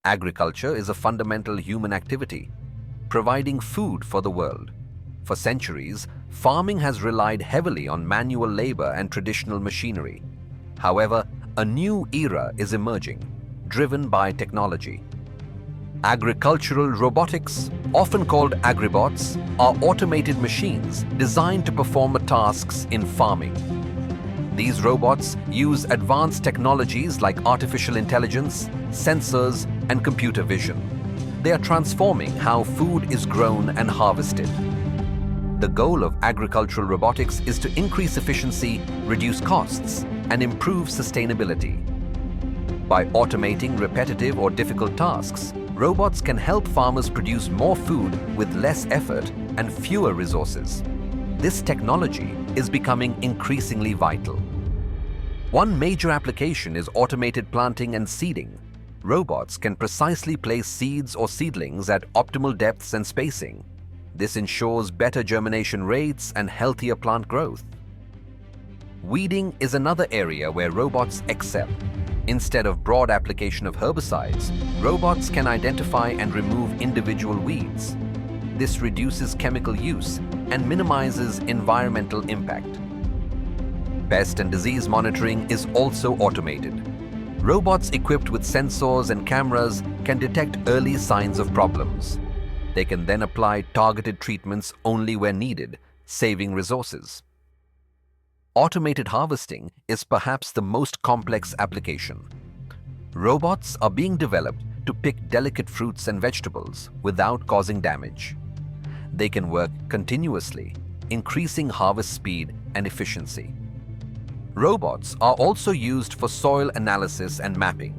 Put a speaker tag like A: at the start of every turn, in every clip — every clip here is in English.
A: Agriculture is a fundamental human activity, providing food for the world. For centuries, farming has relied heavily on manual labor and traditional machinery. However, a new era is emerging, driven by technology. Agricultural robotics, often called agribots, are automated machines designed to perform tasks in farming. These robots use advanced technologies like artificial intelligence, sensors, and computer vision. They are transforming how food is grown and harvested. The goal of agricultural robotics is to increase efficiency, reduce costs, and improve sustainability. By automating repetitive or difficult tasks, robots can help farmers produce more food with less effort and fewer resources. This technology is becoming increasingly vital. One major application is automated planting and seeding. Robots can precisely place seeds or seedlings at optimal depths and spacing. This ensures better germination rates and healthier plant growth. Weeding is another area where robots excel. Instead of broad application of herbicides, robots can identify and remove individual weeds. This reduces chemical use and minimizes environmental impact. Pest and disease monitoring is also automated. Robots equipped with sensors and cameras can detect early signs of problems. They can then apply targeted treatments only where needed, saving resources. Automated harvesting is perhaps the most complex application. Robots are being developed to pick delicate fruits and vegetables without causing damage. They can work continuously, increasing harvest speed and efficiency. Robots are also used for soil analysis and mapping.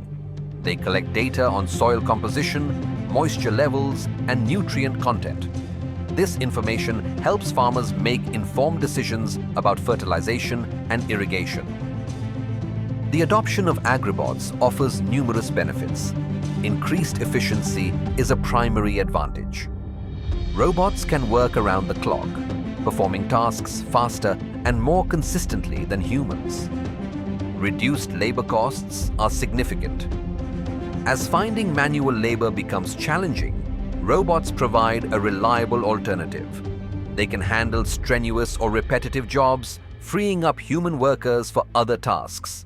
A: They collect data on soil composition, moisture levels, and nutrient content. This information helps farmers make informed decisions about fertilization and irrigation. The adoption of agribots offers numerous benefits. Increased efficiency is a primary advantage. Robots can work around the clock, performing tasks faster and more consistently than humans. Reduced labor costs are significant. As finding manual labor becomes challenging, robots provide a reliable alternative. They can handle strenuous or repetitive jobs, freeing up human workers for other tasks.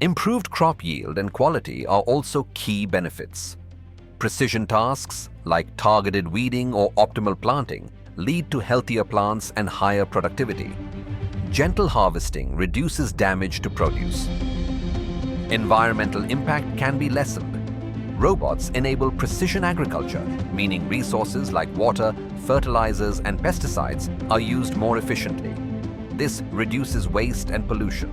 A: Improved crop yield and quality are also key benefits. Precision tasks, like targeted weeding or optimal planting, lead to healthier plants and higher productivity. Gentle harvesting reduces damage to produce. Environmental impact can be lessened. Robots enable precision agriculture, meaning resources like water, fertilizers, and pesticides are used more efficiently. This reduces waste and pollution.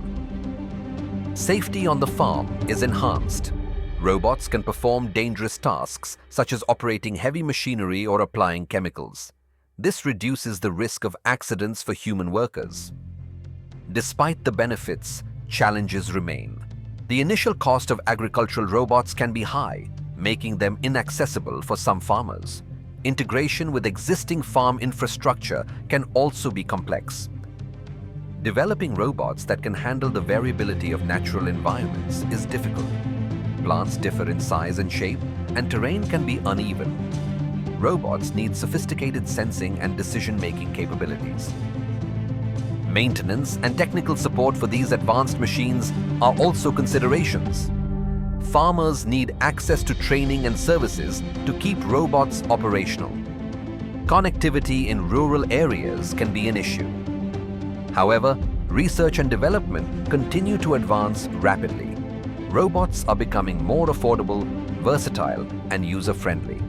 A: Safety on the farm is enhanced. Robots can perform dangerous tasks such as operating heavy machinery or applying chemicals. This reduces the risk of accidents for human workers. Despite the benefits, challenges remain. The initial cost of agricultural robots can be high, making them inaccessible for some farmers. Integration with existing farm infrastructure can also be complex. Developing robots that can handle the variability of natural environments is difficult. Plants differ in size and shape, and terrain can be uneven. Robots need sophisticated sensing and decision-making capabilities. Maintenance and technical support for these advanced machines are also considerations. Farmers need access to training and services to keep robots operational. Connectivity in rural areas can be an issue. However, research and development continue to advance rapidly. Robots are becoming more affordable, versatile, and user-friendly.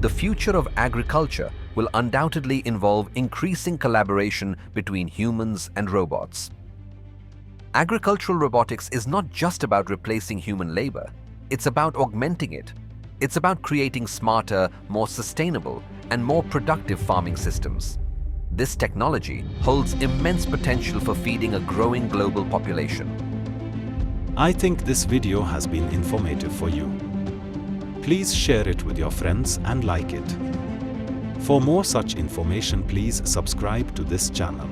A: The future of agriculture will undoubtedly involve increasing collaboration between humans and robots. Agricultural robotics is not just about replacing human labor, it's about augmenting it. It's about creating smarter, more sustainable, and more productive farming systems. This technology holds immense potential for feeding a growing global population.
B: I think this video has been informative for you. Please share it with your friends and like it. For more such information, please subscribe to this channel.